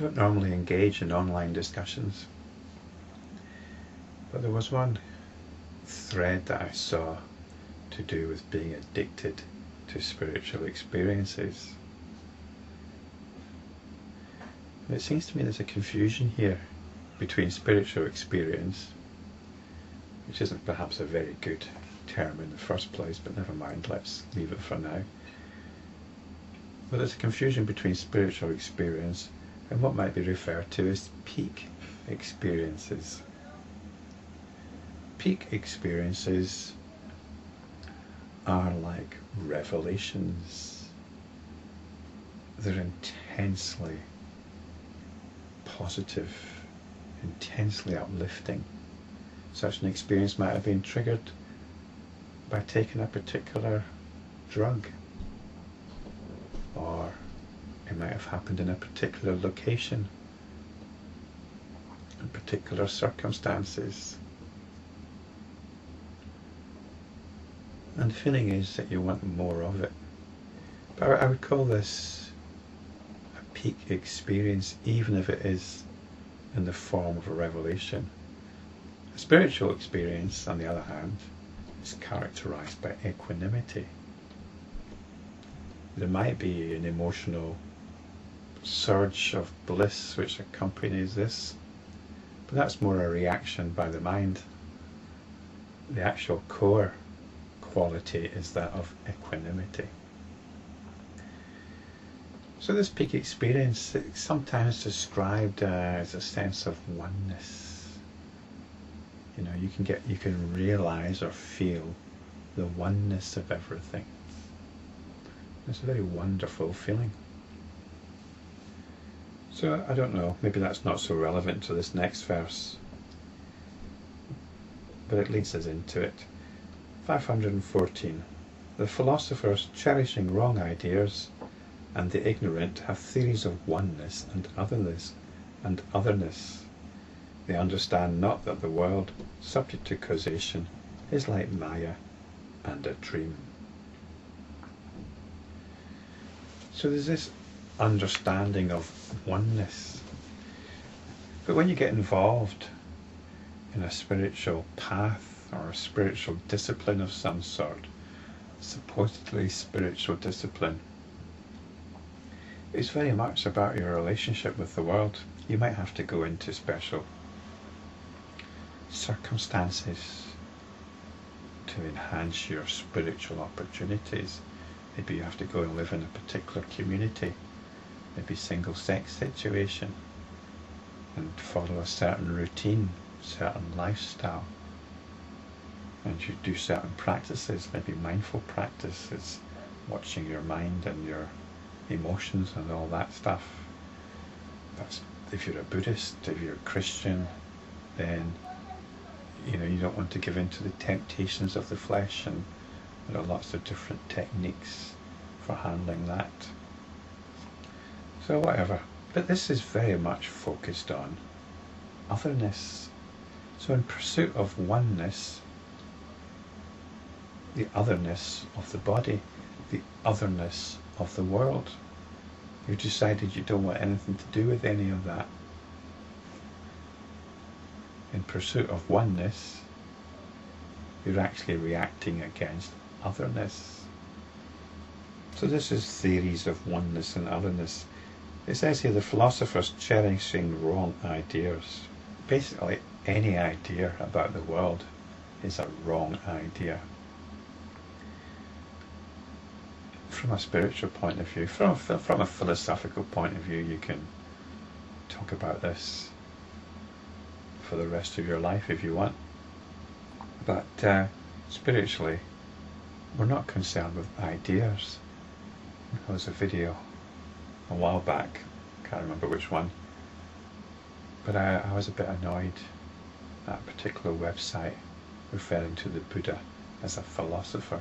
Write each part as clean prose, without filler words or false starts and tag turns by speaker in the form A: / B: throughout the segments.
A: don't normally engage in online discussions, but there was one thread that I saw to do with being addicted to spiritual experiences. And it seems to me there's a confusion here between spiritual experience, which isn't perhaps a very good term in the first place, but never mind, let's leave it for now. But there's a confusion between spiritual experience and what might be referred to as peak experiences. Peak experiences are like revelations. They're intensely positive, intensely uplifting. Such an experience might have been triggered by taking a particular drug, or it might have happened in a particular location, in particular circumstances. And the feeling is that you want more of it. But I would call this a peak experience, even if it is in the form of a revelation. A spiritual experience, on the other hand, is characterized by equanimity. There might be an emotional surge of bliss which accompanies this, but that's more a reaction by the mind. The actual core quality is that of equanimity. So this peak experience is sometimes described as a sense of oneness. You know, you can realize or feel the oneness of everything. It's a very wonderful feeling. So I don't know, maybe that's not so relevant to this next verse, but it leads us into it. 514. The philosophers, cherishing wrong ideas, and the ignorant have theories of oneness and otherness. They understand not that the world, subject to causation, is like Maya and a dream. So there's this understanding of oneness. But when you get involved in a spiritual path or a spiritual discipline of some sort, supposedly spiritual discipline, it's very much about your relationship with the world. You might have to go into special circumstances to enhance your spiritual opportunities. Maybe you have to go and live in a particular community, maybe single-sex situation, and follow a certain routine, certain lifestyle. And you do certain practices, maybe mindful practices, watching your mind and your emotions and all that stuff. That's if you're a Buddhist. If you're a Christian, then you don't want to give in to the temptations of the flesh, and there are lots of different techniques for handling that. So whatever. But this is very much focused on otherness. So in pursuit of oneness, the otherness of the body, the otherness of the world, you've decided you don't want anything to do with any of that. In pursuit of oneness, you're actually reacting against otherness. So this is theories of oneness and otherness. It says here the philosophers cherishing wrong ideas. Basically, any idea about the world is a wrong idea. From a spiritual point of view, from a philosophical point of view, you can talk about this for the rest of your life if you want. But spiritually, we're not concerned with ideas. There was a video a while back, can't remember which one, but I was a bit annoyed at a particular website referring to the Buddha as a philosopher.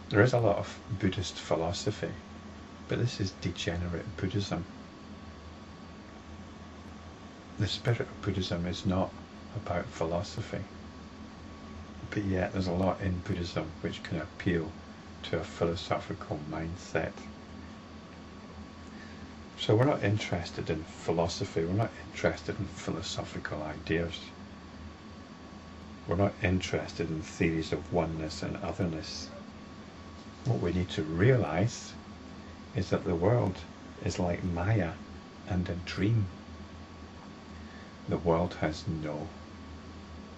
A: There is a lot of Buddhist philosophy, but this is degenerate Buddhism. The spirit of Buddhism is not about philosophy, but yet there's a lot in Buddhism which can appeal to a philosophical mindset. So we're not interested in philosophy, we're not interested in philosophical ideas. We're not interested in theories of oneness and otherness. What we need to realize is that the world is like Maya and a dream. The world has no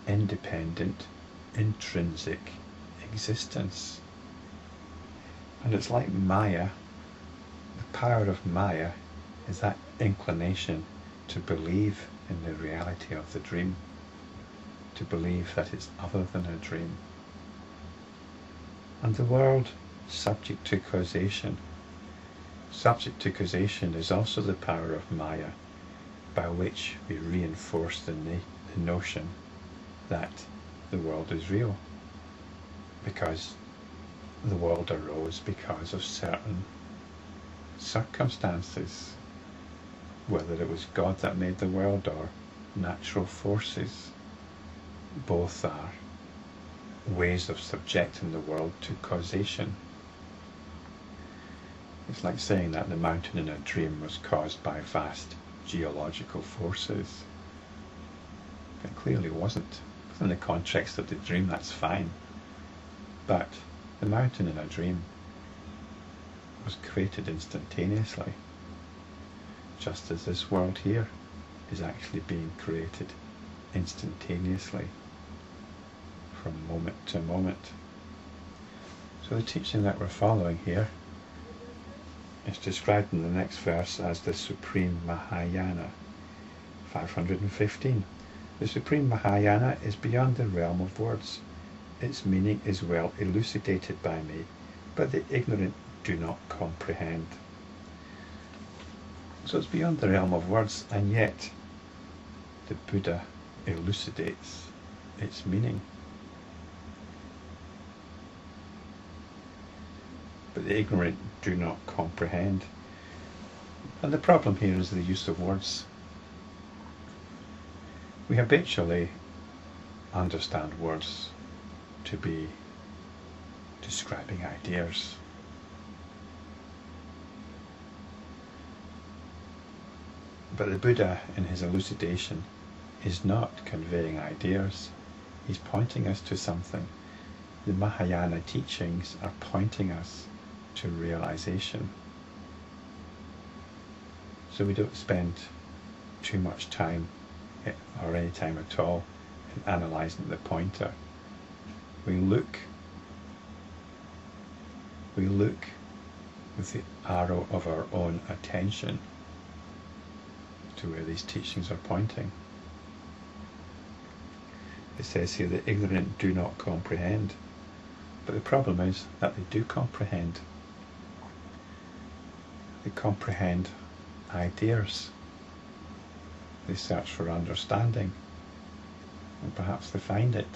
A: independent, intrinsic existence. And it's like Maya. The power of Maya is that inclination to believe in the reality of the dream, to believe that it's other than a dream. And the world, subject to causation. Subject to causation is also the power of Maya, by which we reinforce the notion that the world is real, because the world arose because of certain circumstances, whether it was God that made the world or natural forces. Both are ways of subjecting the world to causation. It's like saying that the mountain in a dream was caused by vast geological forces. It clearly wasn't. Within the context of the dream, that's fine. But the mountain in a dream was created instantaneously, just as this world here is actually being created instantaneously from moment to moment. So the teaching that we're following here is described in the next verse as the Supreme Mahayana, 515. The Supreme Mahayana is beyond the realm of words. Its meaning is well elucidated by me, but the ignorant do not comprehend. So it's beyond the realm of words, and yet the Buddha elucidates its meaning. But the ignorant do not comprehend. And the problem here is the use of words. We habitually understand words to be describing ideas. But the Buddha, in his elucidation, is not conveying ideas. He's pointing us to something. The Mahayana teachings are pointing us to realization. So we don't spend too much time, or any time at all, in analysing the pointer. We look with the arrow of our own attention to where these teachings are pointing. It says here, the ignorant do not comprehend. But the problem is that they do comprehend. They comprehend ideas. They search for understanding, and perhaps they find it.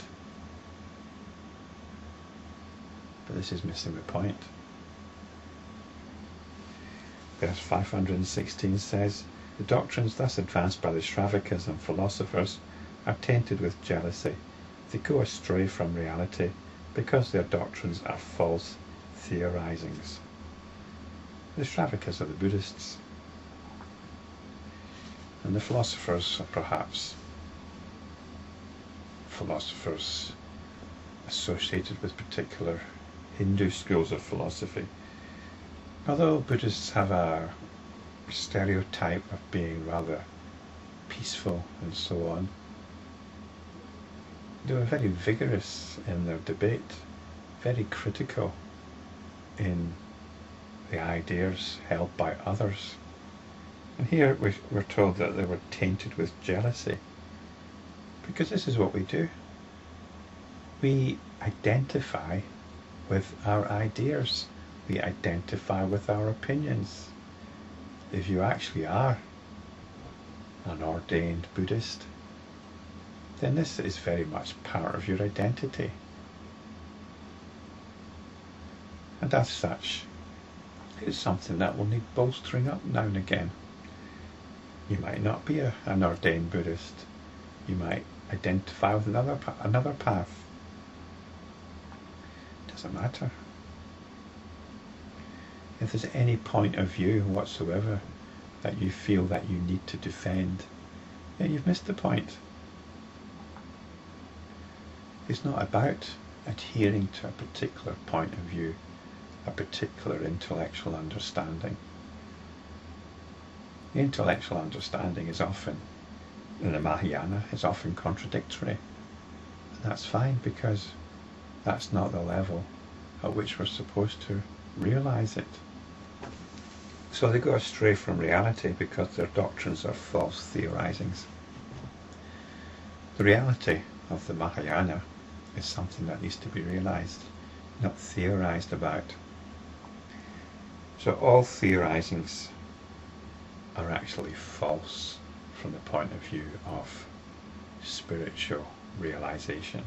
A: But this is missing the point. Verse 516 says, the doctrines thus advanced by the Sravakas and philosophers are tainted with jealousy. They go astray from reality because their doctrines are false theorisings. The Sravakas are the Buddhists, and the philosophers are perhaps philosophers associated with particular Hindu schools of philosophy. Although Buddhists have a stereotype of being rather peaceful and so on, they were very vigorous in their debate, very critical in the ideas held by others. And here we're told that they were tainted with jealousy, because this is what we do. We identify with our ideas. We identify with our opinions. If you actually are an ordained Buddhist, then this is very much part of your identity. And as such, it's something that will need bolstering up now and again. You might not be an ordained Buddhist. You might identify with another path. It doesn't matter. If there's any point of view whatsoever that you feel that you need to defend, then you've missed the point. It's not about adhering to a particular point of view, a particular intellectual understanding. The intellectual understanding is often, in the Mahayana, is often contradictory. And that's fine, because that's not the level at which we're supposed to realize it. So they go astray from reality because their doctrines are false theorisings. The reality of the Mahayana is something that needs to be realised, not theorised about. So all theorisings are actually false from the point of view of spiritual realisation.